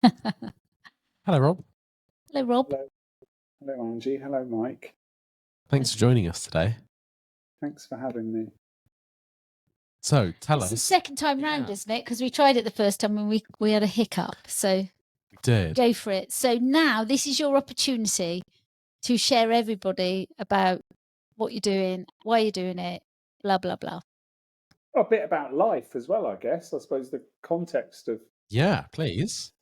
Hello, Rob. Hello, Rob. Hello, Angie. Hello, Mike. Thanks for joining us today. Thanks for having me. So, tell us. It's the second time round, isn't it? Because we tried it the first time and we had a hiccup. So We did. Go for it. So now this is your opportunity to share everybody about what you're doing, why you're doing it, blah, blah, blah. A bit about life as well, I guess. I suppose the context of please.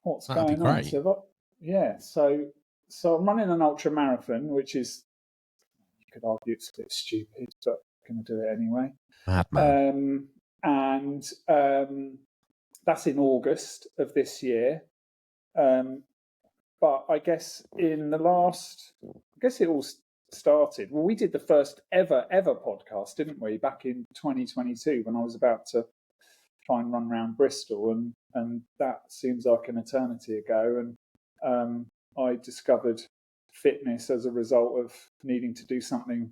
What's That'd going be great. on. So I'm running an ultramarathon, which is, you could argue it's a bit stupid, but I'm going to do it anyway. Madman. That's in August of this year. But I guess it all started. Well, we did the first ever podcast, didn't we, back in 2022 when I was about to try and run around Bristol, and that seems like an eternity ago. And I discovered fitness as a result of needing to do something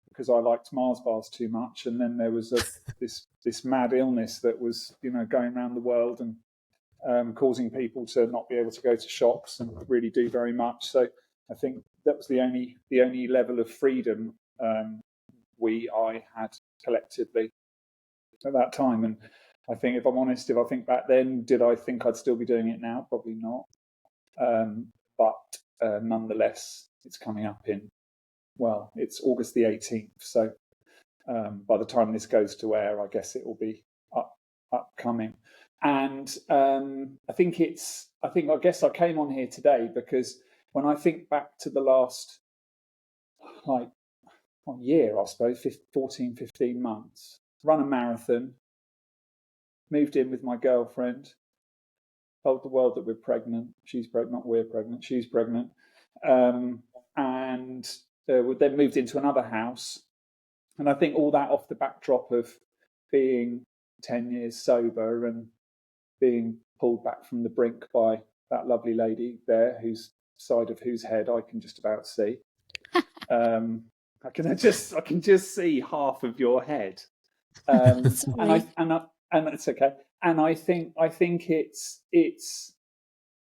because I liked Mars bars too much. And then there was this mad illness that was, going around the world and causing people to not be able to go to shops and really do very much. So I think that was the only level of freedom I had collectively at that time. And I think, if I'm honest, if I think back then, did I think I'd still be doing it now? Probably not. But nonetheless, it's coming up it's August the 18th. So by the time this goes to air, I guess it will be upcoming. And I guess I came on here today because when I think back to the last year, I suppose, 14, 15 months, run a marathon, moved in with my girlfriend, told the world that we're pregnant. She's pregnant, we're pregnant, she's pregnant. And we then moved into another house. And I think all that off the backdrop of being 10 years sober and being pulled back from the brink by that lovely lady there, whose side of whose head I can just about see. I can just see half of your head. And it's okay. And I think it's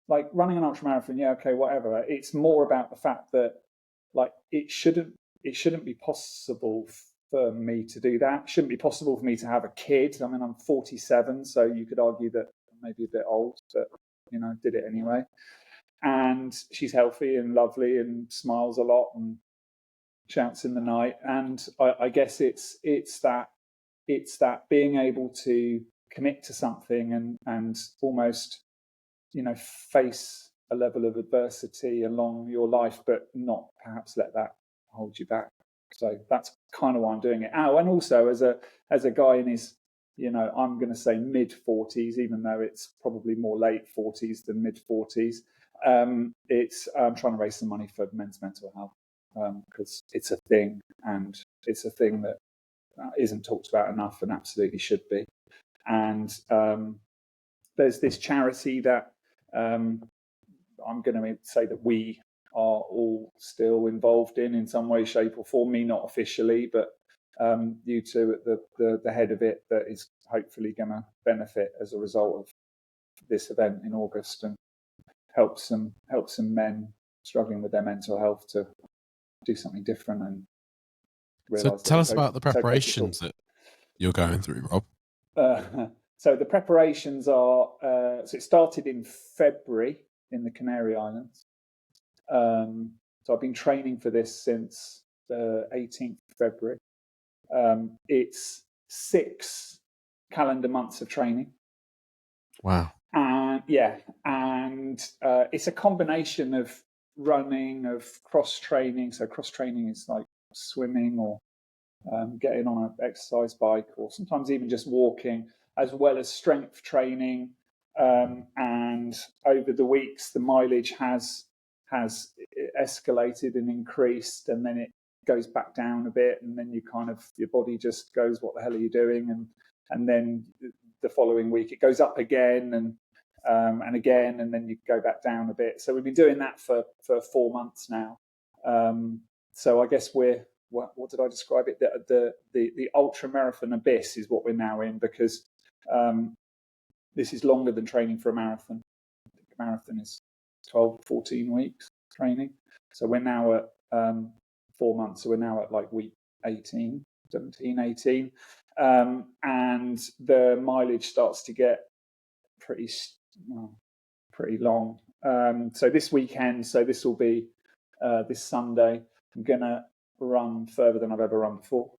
like running an ultramarathon. Yeah, okay, whatever. It's more about the fact that it shouldn't be possible for me to do that. It shouldn't be possible for me to have a kid. I mean, I'm 47, so you could argue that I'm maybe a bit old, but did it anyway. And she's healthy and lovely and smiles a lot and shouts in the night. And I guess it's that being able to commit to something and almost face a level of adversity along your life, but not perhaps let that hold you back. So that's kind of why I'm doing it. And also as a guy in his, I'm going to say mid 40s, even though it's probably more late 40s than mid 40s. I'm trying to raise some money for men's mental health because it's a thing, and it's a thing that isn't talked about enough and absolutely should be. And there's this charity that I'm going to say that we are all still involved in some way, shape or form. Me, not officially, but you two at the head of it, that is hopefully going to benefit as a result of this event in August and help some men struggling with their mental health to do something different. And so tell us about the preparations that you're going through, Rob. So the preparations are, so it started in February in the Canary Islands. So I've been training for this since the 18th of February. It's 6 calendar months of training. Wow. And it's a combination of running, of cross-training. So cross-training is like swimming or getting on an exercise bike, or sometimes even just walking, as well as strength training. And over the weeks, the mileage has escalated and increased, and then it goes back down a bit, and then your body just goes, what the hell are you doing? And then the following week it goes up again and again, and then you go back down a bit. So we've been doing that for 4 months now. So I guess we're, what did I describe it? The ultramarathon abyss is what we're now in, because this is longer than training for a marathon. marathon is 12, 14 weeks training. So we're now at 4 months. So we're now at like week 18, 17, 18. And the mileage starts to get pretty long. So this weekend, so this will be this Sunday, I'm going to run further than I've ever run before.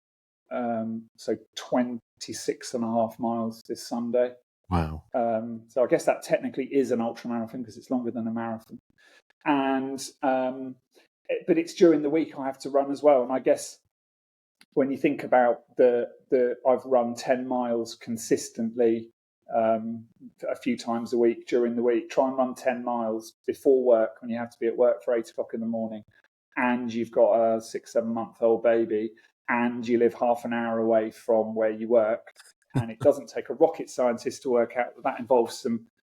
So 26.5 miles this Sunday. Wow. So I guess that technically is an ultramarathon because it's longer than a marathon. And but it's during the week I have to run as well. And I guess when you think about I've run 10 miles consistently a few times a week during the week. Try and run 10 miles before work when you have to be at work for 8 o'clock in the morning, and you've got a 6-7 month old baby, and you live half an hour away from where you work. And it doesn't take a rocket scientist to work out that involves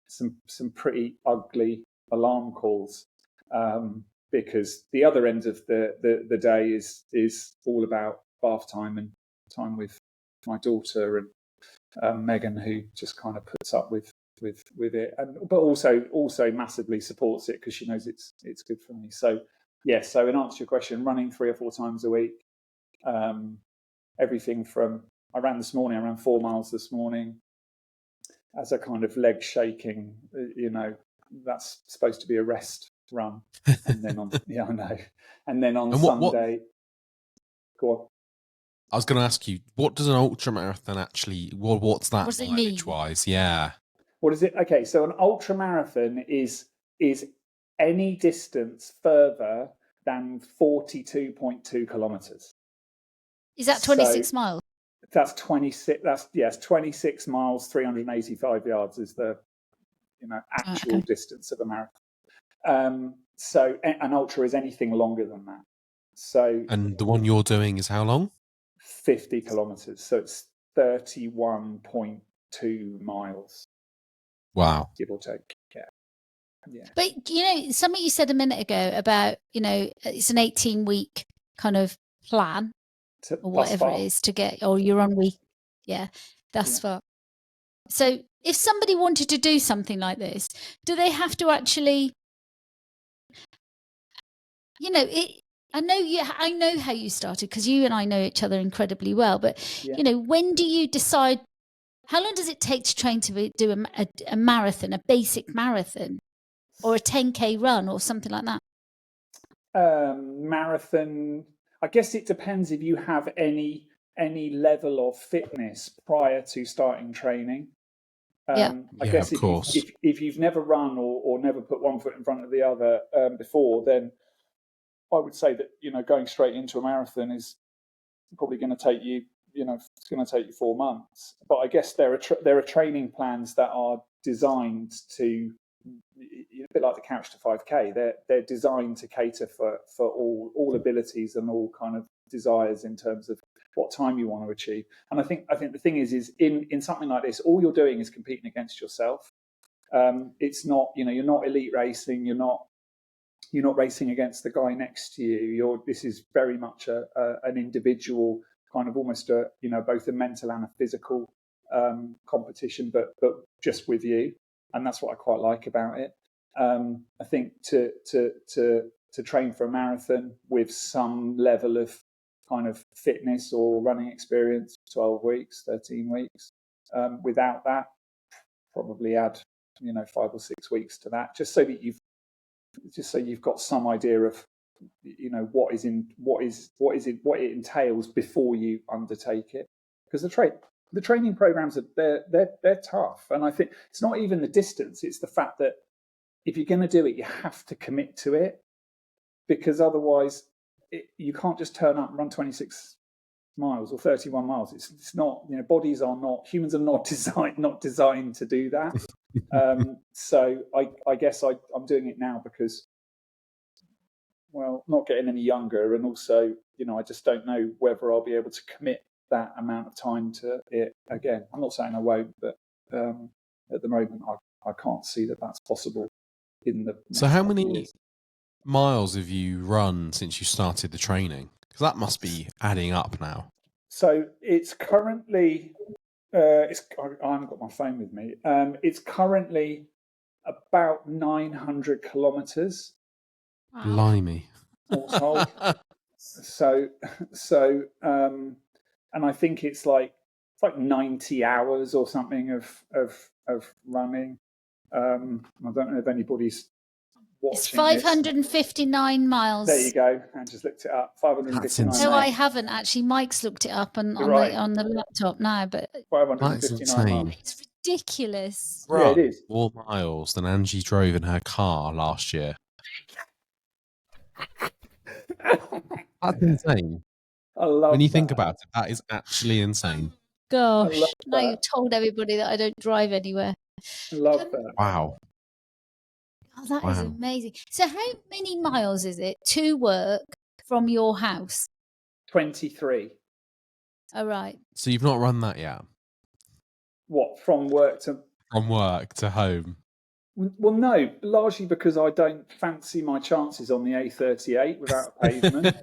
some pretty ugly alarm calls, because the other end of the day is all about bath time and time with my daughter and Megan, who just kind of puts up with it, but also massively supports it because she knows it's good for me. So yes, so in answer to your question, running 3 or 4 times a week, everything from I ran 4 miles this morning as a kind of leg shaking, that's supposed to be a rest run, and then on I know, and then on Sunday, go on. I was going to ask you, what does an ultramarathon actually? What's that mileage-wise? Yeah. What is it? Okay, so an ultramarathon is any distance further than 42.2 kilometers. Is that 26 miles? That's 26. That's 26 miles, 385 yards is the actual distance of a marathon. So an ultra is anything longer than that. So and the one you're doing is how long? 50 kilometers. So it's 31.2 miles. Wow. Give or take. Yeah. But something you said a minute ago about it's an 18-week kind of plan or whatever it is to get, or you're on week. Yeah, that's far. So if somebody wanted to do something like this, do they have to actually, I know how you started because you and I know each other incredibly well, but when do you decide, how long does it take to train to do a marathon, a basic marathon, or a 10K run or something like that? Marathon, I guess it depends if you have any level of fitness prior to starting training. I guess if you've never run or never put one foot in front of the other before, then I would say that going straight into a marathon is probably going to take you it's going to take you 4 months. But I guess there are training plans that are designed to, a bit like the Couch to 5K. They're designed to cater for all abilities and all kind of desires in terms of what time you want to achieve. And I think the thing is in something like this, all you're doing is competing against yourself. It's not, you're not elite racing. You're not racing against the guy next to you. This is very much an individual kind of almost both a mental and a physical competition, but just with you. And that's what I quite like about it. I think to train for a marathon with some level of kind of fitness or running experience, 12 weeks, 13 weeks. Without that, probably add 5 or 6 weeks to that, just so you've got some idea of what it entails before you undertake it. Because the training programs they're tough, and I think it's not even the distance; it's the fact that if you're going to do it, you have to commit to it, because otherwise you can't just turn up and run 26 miles or 31 miles. It's not, humans are not designed to do that. So I guess I'm doing it now because, well, not getting any younger, and also I just don't know whether I'll be able to commit that amount of time to it again. I'm not saying I won't, but at the moment I can't see that that's possible in the next So how many years. miles have you run since you started the training? Because that must be adding up now. So it's currently I haven't got my phone with me. It's currently about 900 kilometers Wow. Blimey. all told. So, and I think it's like 90 hours or something of running. I don't know if anybody's watching. It's 559 miles. There you go. I just looked it up. 559 miles. No, I haven't actually. Mike's looked it up on the laptop now, but 559 miles. It's ridiculous. Yeah, it is. More miles than Angie drove in her car last year. That's insane. I love when you think about it, that is actually insane. Gosh, now you've told everybody that I don't drive anywhere. I love that. Wow. Oh, that is amazing. So how many miles is it to work from your house? 23. Oh, right. So you've not run that yet? What, from work to... From work to home? Well, no, largely because I don't fancy my chances on the A38 without a pavement.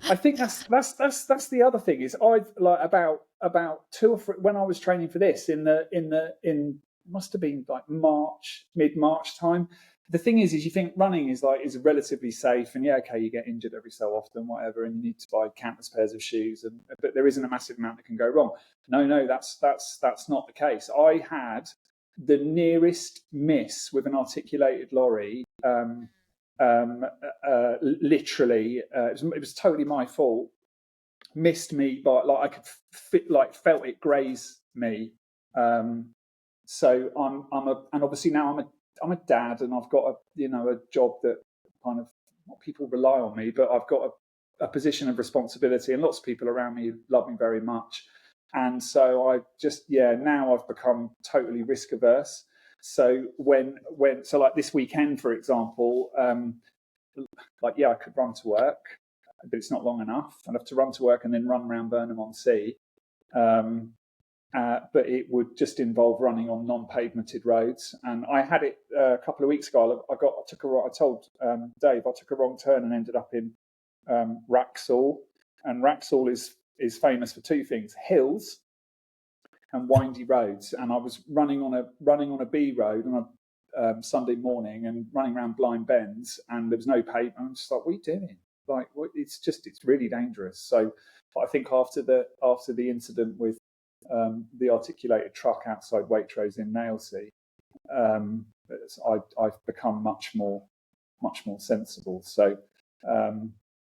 I think that's the other thing is I've like about 2 or 3 when I was training for this in must have been like mid-March time. The thing is you think running is relatively safe, and okay, you get injured every so often, whatever, and you need to buy countless pairs of shoes, but there isn't a massive amount that can go wrong. No, that's not the case. I had the nearest miss with an articulated lorry. Literally, it was totally my fault. Missed me by I could felt it graze me. So and obviously now I'm a dad, and I've got a job that kind of people rely on me, but I've got a position of responsibility, and lots of people around me love me very much. And so I just, now I've become totally risk averse. So so like this weekend, for example, I could run to work, but it's not long enough. I'd have to run to work and then run around Burnham-on-Sea. But it would just involve running on non-pavemented roads. And I had it a couple of weeks ago. I told Dave I took a wrong turn and ended up in Wraxall. And Wraxall is famous for 2 things: hills and windy roads. And I was running on a B road on a Sunday morning and running around blind bends, and there was no pavement. I'm just like, what are you doing? It's really dangerous. So I think after the incident with the articulated truck outside Waitrose in Nailsea, I've become much more sensible. So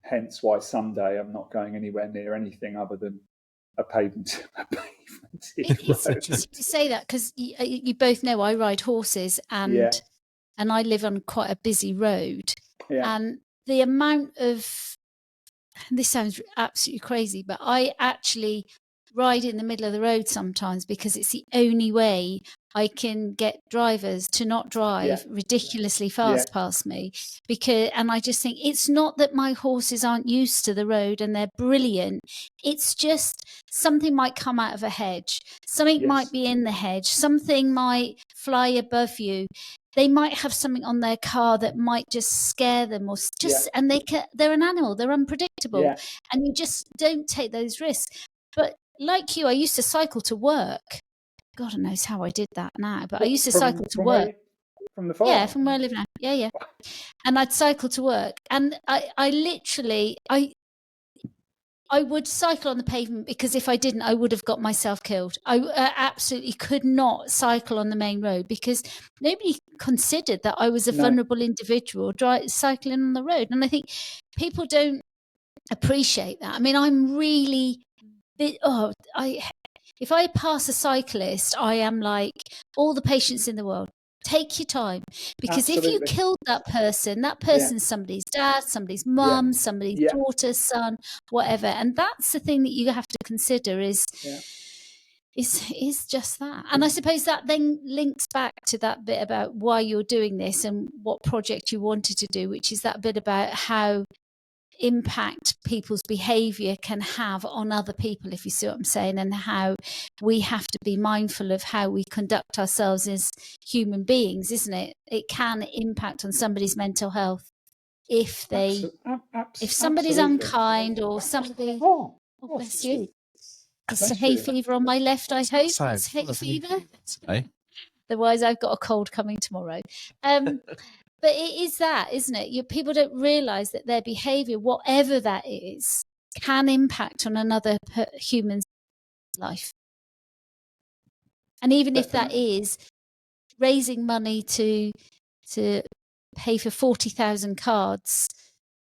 hence why Sunday I'm not going anywhere near anything other than a pavement. It's interesting to say that, because you both know I ride horses, and I live on quite a busy road, and the amount of, this sounds absolutely crazy, but I actually ride in the middle of the road sometimes because it's the only way I can get drivers to not drive ridiculously fast past me. And I just think it's not that my horses aren't used to the road and they're brilliant. It's just something might come out of a hedge. Something might be in the hedge. Something might fly above you. They might have something on their car that might just scare them, and they're an animal. They're unpredictable, and you just don't take those risks. But like you, I used to cycle to work. God knows how I did that now, but I used to cycle to work. From the farm? Yeah, from where I live now. Yeah. And I'd cycle to work. And I literally would cycle on the pavement, because if I didn't, I would have got myself killed. I absolutely could not cycle on the main road, because nobody considered that I was a vulnerable individual cycling on the road. And I think people don't appreciate that. I mean, I'm really... if I pass a cyclist, I am like all the patience in the world. Take your time, because if you killed that person's somebody's dad, somebody's mum, somebody's daughter, son, whatever. And that's the thing that you have to consider is just that. And I suppose that then links back to that bit about why you're doing this and what project you wanted to do, which is that bit about how impact people's behavior can have on other people, if you see what I'm saying, and how we have to be mindful of how we conduct ourselves as human beings, isn't it? It can impact on somebody's mental health if somebody's unkind, or somebody... Oh, bless you. It's a hay fever on my left, I hope. It's hay fever. Otherwise, I've got a cold coming tomorrow. But it is that, isn't it? People don't realise that their behaviour, whatever that is, can impact on another human's life. And even if that is raising money to pay for 40,000 cards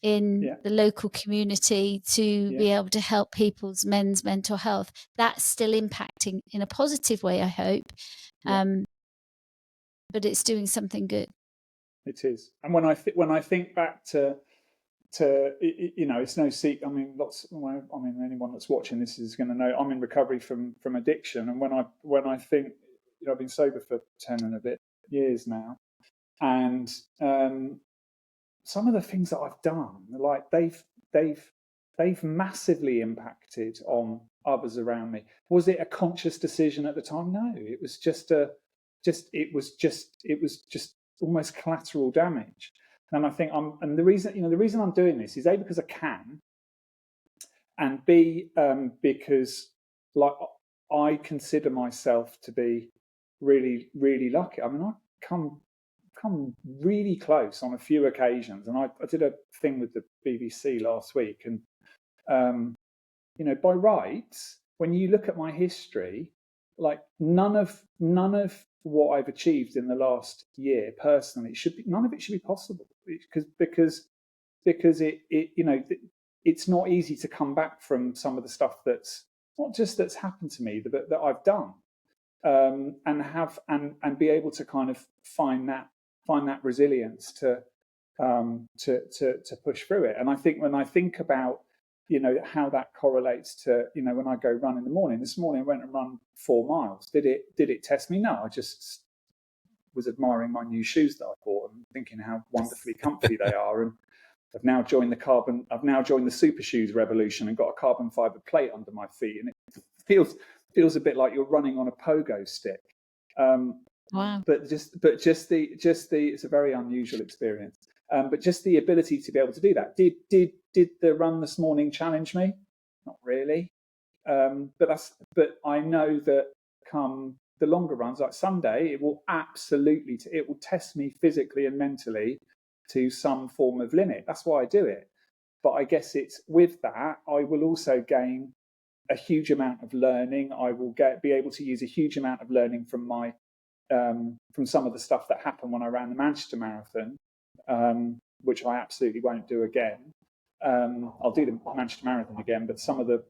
in the local community to be able to help men's mental health, that's still impacting in a positive way, I hope. But it's doing something good. It is. And when I think back to it's no secret. I mean, anyone that's watching this is going to know I'm in recovery from addiction. And when I think, I've been sober for 10 and a bit years now, and some of the things that I've done, like they've massively impacted on others around me. Was it a conscious decision at the time? No, it was just almost collateral damage. And I think the reason I'm doing this is A, because I can, and B, because like I consider myself to be really, really lucky. I mean, I come really close on a few occasions, and I did a thing with the BBC last week, and by rights, when you look at my history, like none of what I've achieved in the last year personally none of it should be possible, because it's not easy to come back from some of the stuff that's not just that's happened to me, but that I've done, and be able to kind of find that resilience to push through it. And I think when I think about how that correlates to when I go run in the morning. This morning I went and run 4 miles. Did it test me? No, I just was admiring my new shoes that I bought and thinking how wonderfully comfy they are. And I've now joined the super shoes revolution and got a carbon fiber plate under my feet, and it feels a bit like you're running on a pogo stick. Wow! But just the it's a very unusual experience. But just the ability to be able to do that. Did the run this morning challenge me? Not really. But I know that come the longer runs, like Sunday, it will test me physically and mentally to some form of limit. That's why I do it. But I guess it's with that, I will also gain a huge amount of learning. I will be able to use a huge amount of learning from my from some of the stuff that happened when I ran the Manchester Marathon, which I absolutely won't do again. I'll do the Manchester Marathon again, but some of the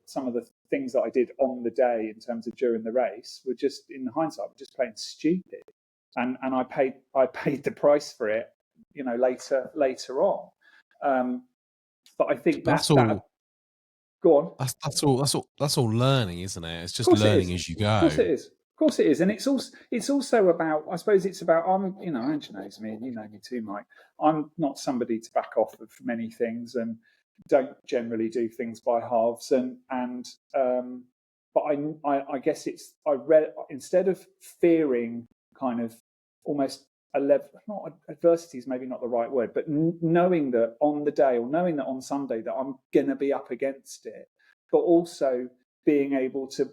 things that I did on the day in terms of during the race were just, in hindsight, just plain stupid, and I paid the price for it, later on. But I think that's all. Go on. That's all learning, isn't it? It's just learning as you go. Of course it is. Of course it is, and it's also about. I suppose it's about. Andrew knows me, and you know me too, Mike. I'm not somebody to back off of many things, and don't generally do things by halves. But I guess instead of fearing kind of almost a level. Not adversity is maybe not the right word, but knowing that on the day, or knowing that on Sunday that I'm going to be up against it, but also being able to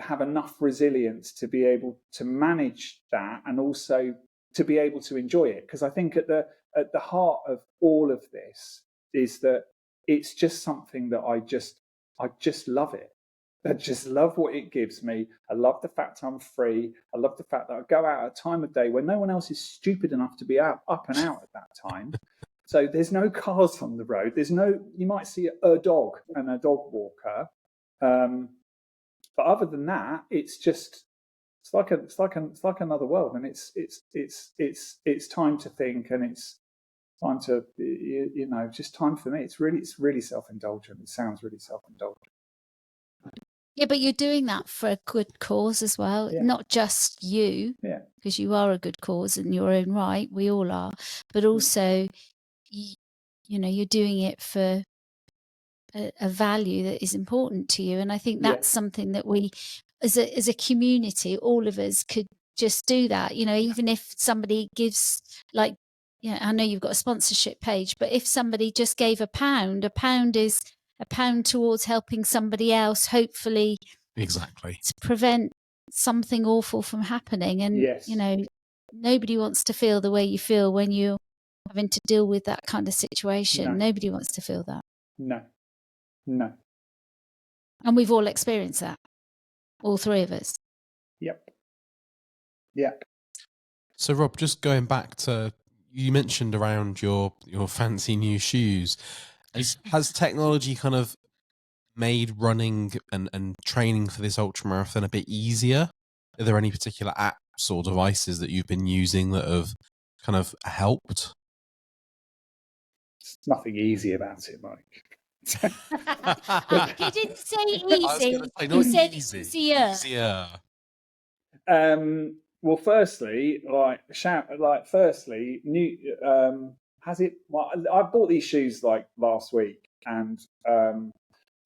have enough resilience to be able to manage that, and also to be able to enjoy it. Because I think at the heart of all of this is that it's just something that I just love it. I just love what it gives me. I love the fact I'm free. I love the fact that I go out at a time of day when no one else is stupid enough to be up and out at that time. So there's no cars on the road. You might see a dog and a dog walker. But other than that, it's like another world, and it's time to think, and it's time to just time for me. It's really self-indulgent. It sounds really self-indulgent. Yeah, but you're doing that for a good cause as well, not just you, because you are a good cause in your own right. We all are, but also, you're doing it for a value that is important to you. And I think that's something that we, as a community, all of us could just do that. Even if somebody gives, like, I know you've got a sponsorship page, but if somebody just gave £1 is £1 towards helping somebody else, hopefully, exactly, to prevent something awful from happening. And, Yes. you know, nobody wants to feel the way you feel when you're having to deal with that kind of situation. No. Nobody wants to feel that. No. And we've all experienced that, all three of us. Yep. So Rob, just going back to, you mentioned around your fancy new shoes. Has technology kind of made running and training for this ultramarathon a bit easier? Are there any particular apps or devices that you've been using that have kind of helped? There's nothing easy about it, Mike. He didn't say easy. He said easier. Well, firstly, has it? Well, I bought these shoes like last week, and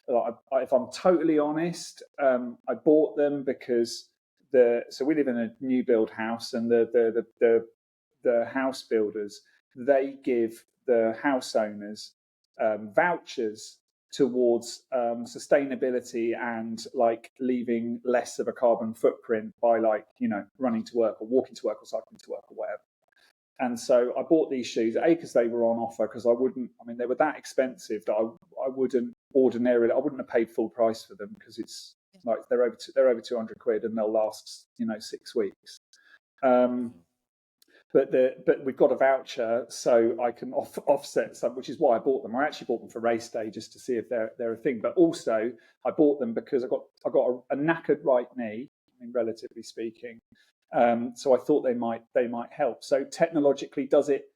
if I'm totally honest, I bought them because so we live in a new build house, and the house builders, they give the house owners vouchers towards sustainability and like leaving less of a carbon footprint by, like, you know, running to work or walking to work or cycling to work or whatever. And so I bought these shoes, because they were on offer, because they were that expensive that I wouldn't have paid full price for them, because it's like they're over 200 quid and they'll last, 6 weeks. But we've got a voucher, so I can offset some, which is why I bought them. I actually bought them for race day just to see if they're a thing. But also I bought them because I got a knackered right knee, relatively speaking. So I thought they might help. So technologically, does it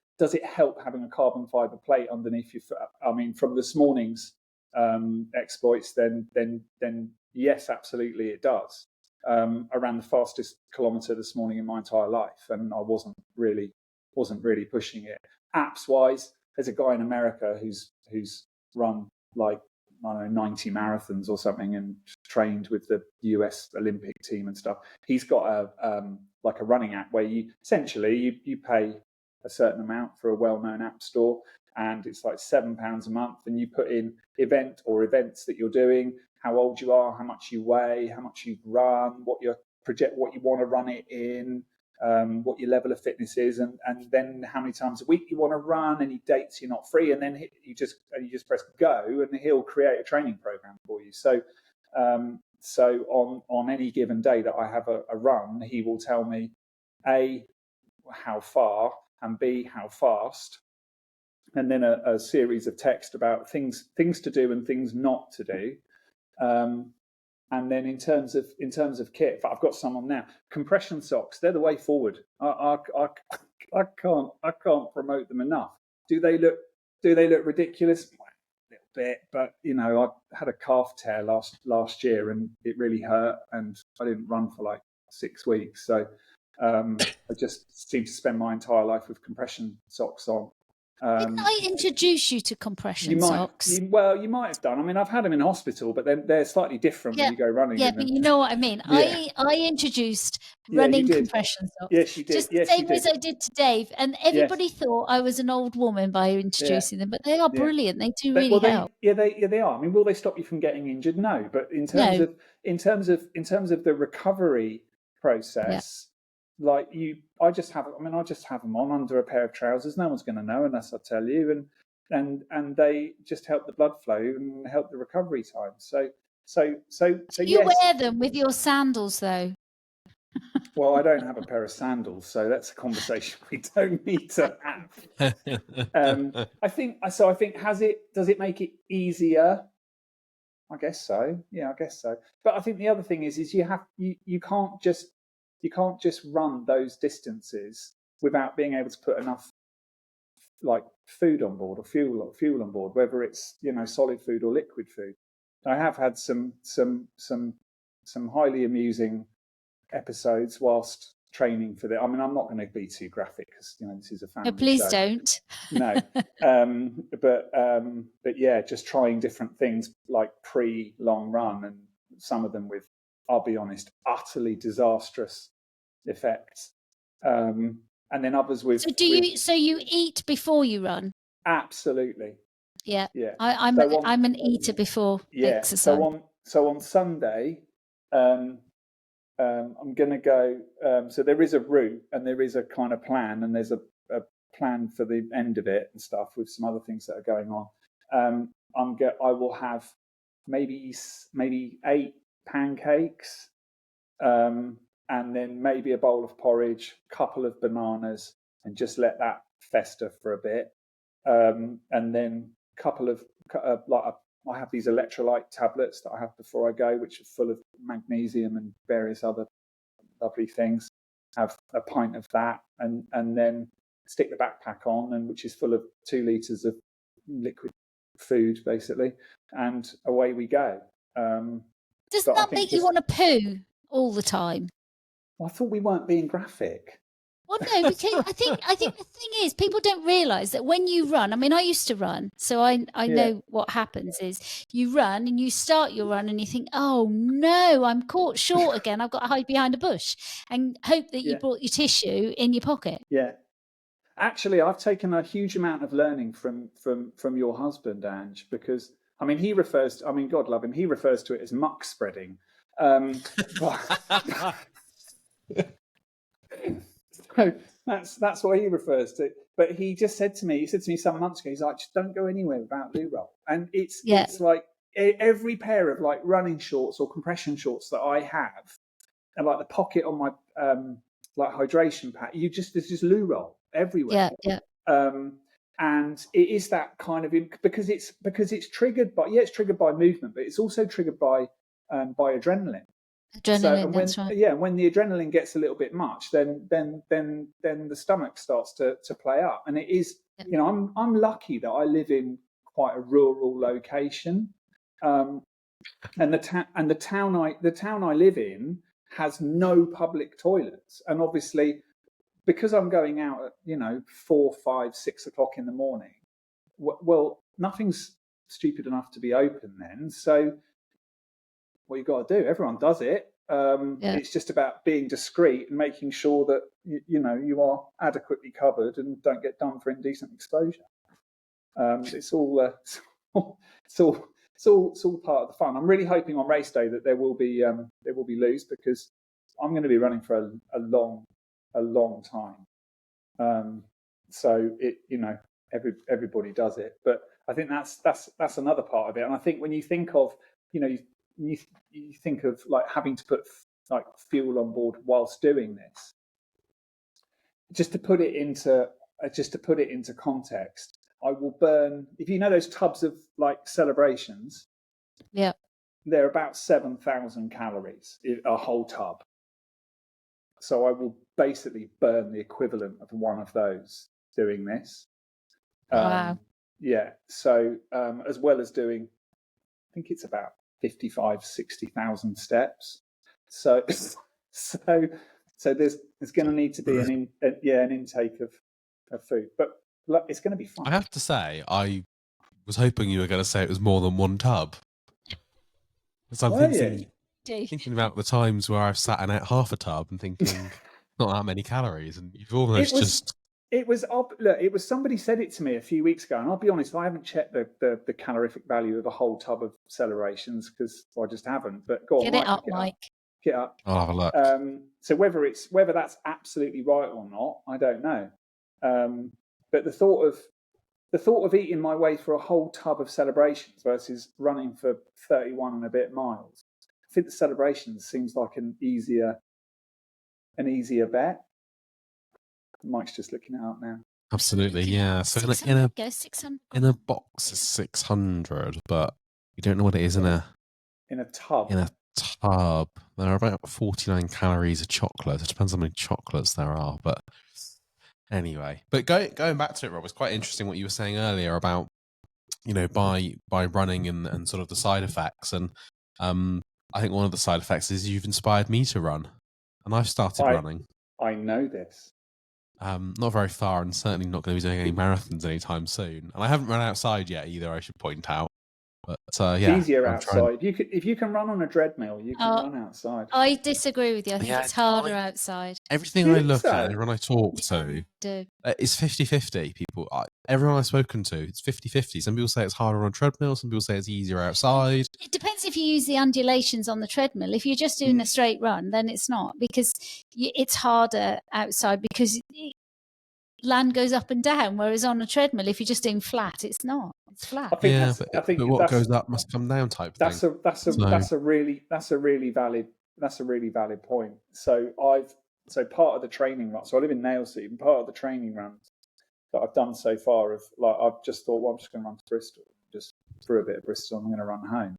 help having a carbon fiber plate underneath your foot? From this morning's exploits, then yes, absolutely, it does. I ran the fastest kilometre this morning in my entire life, and I wasn't really pushing it. Apps wise, there's a guy in America who's run like, I don't know, 90 marathons or something, and trained with the US Olympic team and stuff. He's got a running app where you essentially you pay a certain amount for a well-known app store, and it's like £7 a month, and you put in events that you're doing, how old you are, how much you weigh, how much you've run, what you want to run it in, what your level of fitness is, and then how many times a week you want to run, any dates you're not free, and then you just press go, and he'll create a training program for you. So on any given day that I have a run, he will tell me A, how far, and B, how fast, and then a series of text about things to do and things not to do. And then in terms of kit, I've got some on now. Compression socks, they're the way forward. I can't promote them enough. Do they look ridiculous? A little bit, but I had a calf tear last year, and it really hurt, and I didn't run for like 6 weeks. So I just seem to spend my entire life with compression socks on. Didn't I introduce you to compression socks? You might have done. I've had them in hospital, but they're slightly different when you go running. Yeah, but you know what I mean. Yeah. I introduced running compression socks. Yes, you did. Just the same as I did to Dave. And everybody thought I was an old woman by introducing them, but they are brilliant. They do really help. They are. Will they stop you from getting injured? No. But in terms of the recovery process. Like I just have them on under a pair of trousers. No one's going to know unless I tell you, and they just help the blood flow and help the recovery time. So you wear them with your sandals, though. Well, I don't have a pair of sandals, so that's a conversation we don't need to have. I think does it make it easier? I guess so. Yeah, I guess so. But I think the other thing is you can't just run those distances without being able to put enough like food on board or fuel on board, whether it's solid food or liquid food. I have had some highly amusing episodes whilst training for I'm not going to be too graphic because this is a family. No, please show. Don't. No, but yeah, just trying different things like pre-long run, and some of them with, I'll be honest, utterly disastrous effects. And then others with. So you eat before you run? Absolutely. Yeah. Yeah. I'm an eater before exercise. So on Sunday, I'm going to go. So there is a route and there is a kind of plan, and there's a plan for the end of it and stuff with some other things that are going on. I will have maybe 8 pancakes, and then maybe a bowl of porridge, couple of bananas, and just let that fester for a bit. And then a couple of I have these electrolyte tablets that I have before I go, which are full of magnesium and various other lovely things. Have a pint of that, and then stick the backpack on, and which is full of 2 litres of liquid food, basically, and away we go. Doesn't that make you want to poo all the time? Well, I thought we weren't being graphic. Well, no, because I think the thing is, people don't realise that when you run. I mean, I used to run, so I know what happens is you run and you start your run and you think, oh no, I'm caught short again. I've got to hide behind a bush and hope that you brought your tissue in your pocket. Yeah, actually, I've taken a huge amount of learning from your husband, Ange, because I mean, he refers. I mean, God love him. He refers to it as muck spreading. So that's what he refers to. But he just said to me, some months ago, he's like, just don't go anywhere without loo roll. And it's like every pair of like running shorts or compression shorts that I have, and like the pocket on my like hydration pack, there's just loo roll everywhere. And it is that kind of because it's triggered by it's triggered by movement, but it's also triggered by adrenaline. That's right. Yeah, when the adrenaline gets a little bit much, then the stomach starts to play up, and it is. You know, I'm lucky that I live in quite a rural location, and the town I live in has no public toilets, and obviously, because I'm going out at 4, 5, 6 o'clock in the morning, well, nothing's stupid enough to be open then, so. What you got to do, everyone does it. It's just about being discreet and making sure that you are adequately covered and don't get done for indecent exposure. It's all part of the fun. I'm really hoping on race day that there will be loos, because I'm going to be running for a long time. So everybody does it, but I think that's another part of it. And I think when you think of you think of like having to put like fuel on board whilst doing this. Just to put it into context, I will burn, if you know those tubs of like celebrations. Yeah. They're about 7,000 calories, a whole tub. So I will basically burn the equivalent of one of those doing this. Wow. Yeah. So as well as doing, I think it's about 55,000-60,000 steps. So there's going to need to be an intake of food, but it's going to be fun. I have to say, I was hoping you were going to say it was more than one tub. Because I'm thinking about the times where I've sat and ate half a tub and thinking not that many calories, and you've almost It was somebody said it to me a few weeks ago, and I'll be honest, I haven't checked the calorific value of a whole tub of celebrations because I just haven't. But go on, get it up, Mike. Get up. I'll have a look. So whether that's absolutely right or not, I don't know. But the thought of eating my way through a whole tub of celebrations versus running for 31 and a bit miles, I think the celebrations seems like an easier bet. Mike's just looking it up now. Absolutely, yeah. So in a box is 600, but you don't know what it is in a tub. In a tub, there are about 49 calories of chocolate. It depends how many chocolates there are, but anyway. But going back to it, Rob, it's quite interesting what you were saying earlier about by running and sort of the side effects, and I think one of the side effects is you've inspired me to run, and I've started running. I know this. Not very far, and certainly not going to be doing any marathons anytime soon. And I haven't run outside yet either, I should point out. But It's yeah, easier I'm trying. outside. If you can run on a treadmill, you can run outside. I disagree with you. I think Yeah, it's harder outside. Everything Do you I think look so? at, everyone I talk to, it's 50-50. People, everyone I've spoken to, it's 50-50. Some people say it's harder on a treadmill. Some people say it's easier outside. It depends if you use the undulations on the treadmill. If you're just doing a straight run, then it's not, because it's harder outside because land goes up and down. Whereas on a treadmill, if you're just doing flat, it's not. It's flat. I think what goes up must come down type thing. That's a really valid point. So part of the training run. So I live in Nailsea, and part of the training runs that I've done so far I've just thought, well, I'm just going to run to Bristol, just through a bit of Bristol, I'm going to run home.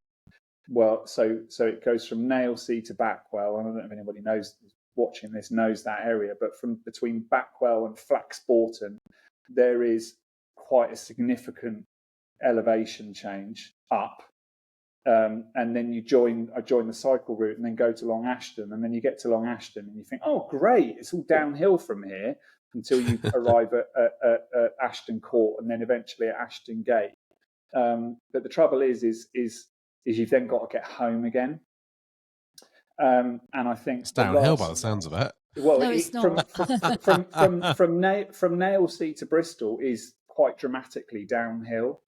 Well, so it goes from Nailsea to Backwell. I don't know if anybody watching this knows that area, but from between Backwell and Flaxbourton, there is quite a significant elevation change up. And then I join the cycle route and then go to Long Ashton, and then you get to Long Ashton and you think, oh great, it's all downhill from here until you arrive at Ashton Court and then eventually at Ashton Gate. But the trouble is you've then got to get home again. And I think it's downhill by the sounds of it. Well, no, it's not. From Nailsea to Bristol is quite dramatically downhill,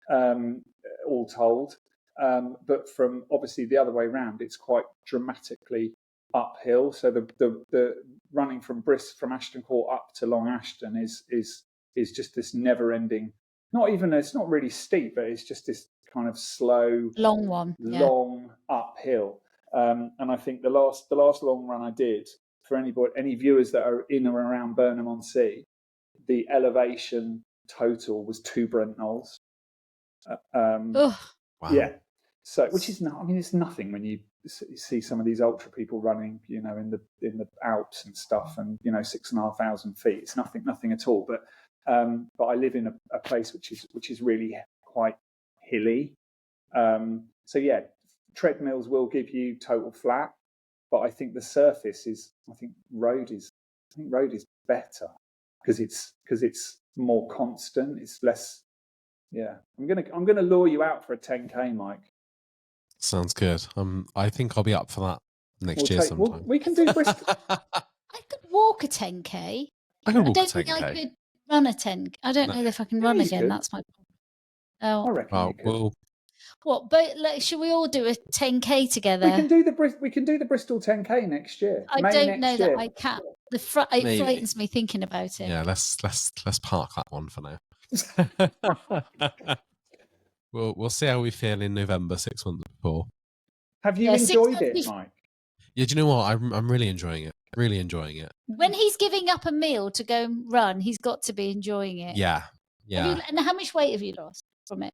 all told. But from obviously the other way around, it's quite dramatically uphill. So the running from Ashton Court up to Long Ashton is just this never-ending. It's not really steep, but it's just this kind of slow, long uphill. And I think the last long run I did, for any viewers that are in or around Burnham-on-Sea, the elevation total was 2 Brent Knolls. Wow. Yeah. So, which is it's nothing when you see some of these ultra people running, in the Alps and stuff, and 6,500 feet. It's nothing at all. But I live in a place which is really quite hilly. So yeah, treadmills will give you total flat, but I think the surface road is better because it's more constant. It's less. Yeah, I'm gonna lure you out for a 10K, Mike. Sounds good. I think I'll be up for that next year sometime. We can do Bristol. I could walk a 10K. I don't think I could run a 10. I don't know if I can run again. That's my problem. Oh, I reckon you could. What? But should we all do a 10K together? We can do the Bristol 10K next year. I don't know that I can. It frightens me thinking about it. Yeah, let's park that one for now. We'll see how we feel in November, 6 months before. Have you enjoyed it, Mike? Yeah, do you know what? I'm really enjoying it. Really enjoying it. When he's giving up a meal to go and run, he's got to be enjoying it. Yeah. And how much weight have you lost from it,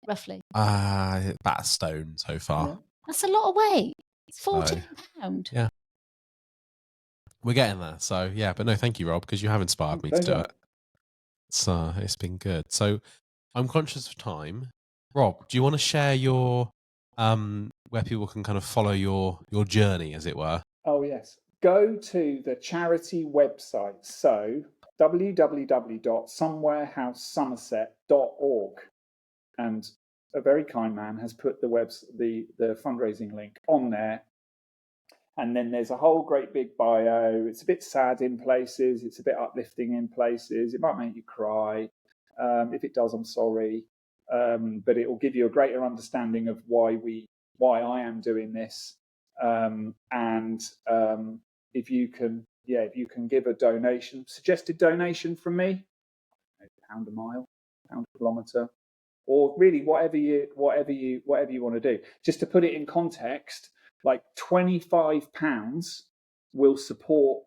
roughly? About a stone so far. Yeah. That's a lot of weight. It's 14 pounds. Yeah. We're getting there. So yeah, but no, thank you, Rob, because you have inspired me to do it. So it's been good. So I'm conscious of time. Rob, do you want to share your where people can kind of follow your journey, as it were? Oh yes. Go to the charity website. So www.somewherehousesomerset.org, and a very kind man has put the fundraising link on there. And then there's a whole great big bio. It's a bit sad in places. It's a bit uplifting in places. It might make you cry. If it does, I'm sorry. But it will give you a greater understanding of why I am doing this. If you can give a donation, suggested donation from me, £1 a mile, £1 a kilometre, or really whatever you want to do. Just to put it in context, like £25 will support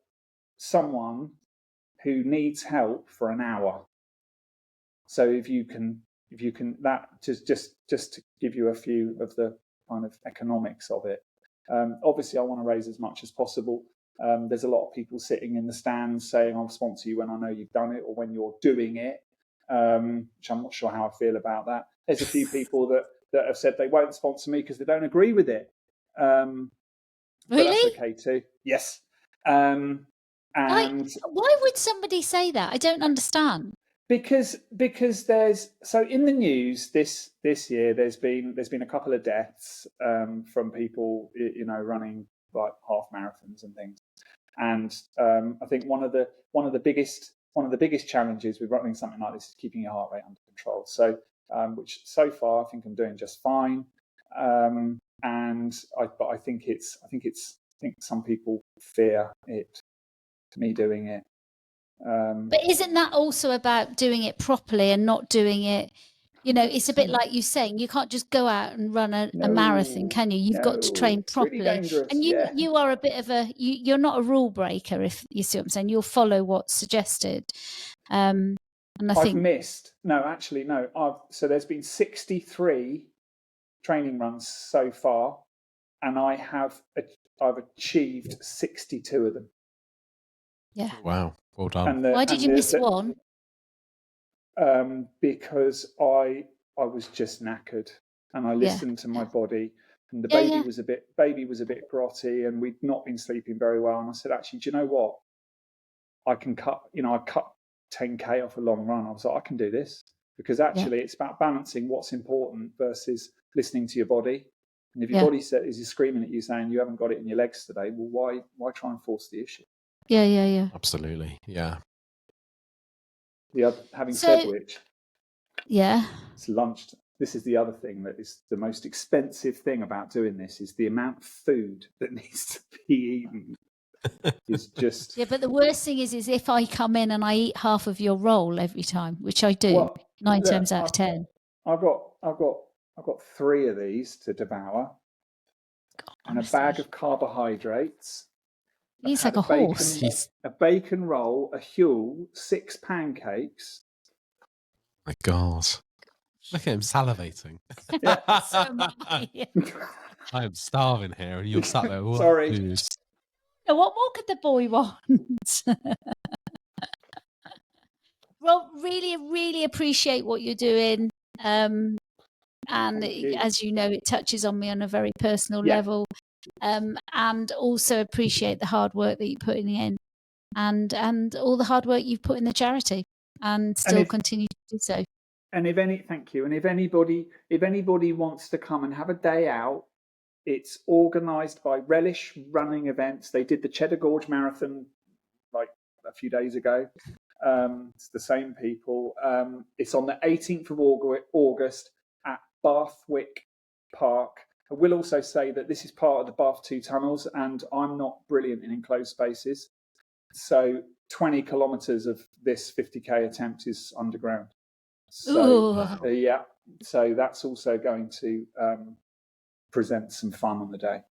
someone who needs help for an hour. So if you can that just to give you a few of the kind of economics of it. Obviously, I want to raise as much as possible. There's a lot of people sitting in the stands saying, I'll sponsor you when I know you've done it or when you're doing it, which I'm not sure how I feel about that. There's a few people that have said they won't sponsor me because they don't agree with it. Really? But that's okay too. Yes. Why would somebody say that? I don't understand. Because there's, so in the news this year there's been a couple of deaths from people, you know, running like half marathons and things, and I think one of the biggest challenges with running something like this is keeping your heart rate under control. So which so far I think I'm doing just fine, but I think some people fear it, me doing it. But isn't that also about doing it properly and not doing it? You know, it's a bit like you saying you can't just go out and run a marathon, can you? You've got to train properly. It's really dangerous, and you are a bit of you're not a rule breaker, if you see what I'm saying. You'll follow what's suggested. And I've missed. No, actually, no. So there's been 63 training runs so far, and I've achieved 62 of them. Yeah. Wow. Well done. Why did you miss one? Because I was just knackered, and I listened to my body, and the baby was a bit grotty, and we'd not been sleeping very well. And I said, actually, do you know what? I can cut. You know, I cut 10K off a long run. I was like, I can do this, because actually it's about balancing what's important versus listening to your body. And if your body is screaming at you saying you haven't got it in your legs today, well, why try and force the issue? Yeah. Absolutely. Yeah. Having said which, it's lunch. This is the other thing that is the most expensive thing about doing this, is the amount of food that needs to be eaten. Is just but the worst thing is if I come in and I eat half of your roll every time, which I do 9 times out of 10. I've got 3 of these to devour, and a bag of carbohydrates. He's like a horse. A bacon roll, a Huel, 6 pancakes. My God. Look at him salivating. I am starving here, and you're sat there. Sorry. Now, what more could the boy want? Well, really, really appreciate what you're doing. And as you know, it touches on me on a very personal level. And also appreciate the hard work that you're putting in, and all the hard work you've put in the charity, and still continue to do so. And thank you. And if anybody wants to come and have a day out, it's organised by Relish Running Events. They did the Cheddar Gorge Marathon like a few days ago. It's the same people. It's on the 18th of August at Bathwick Park. I will also say that this is part of the Bath 2 tunnels, and I'm not brilliant in enclosed spaces. So 20 kilometres of this 50K attempt is underground. So, so that's also going to present some fun on the day.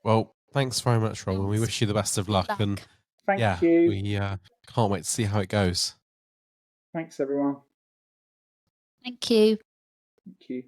Well, thanks very much, Rob, and we wish you the best of luck. And thank you. We can't wait to see how it goes. Thanks, everyone. Thank you. Thank you.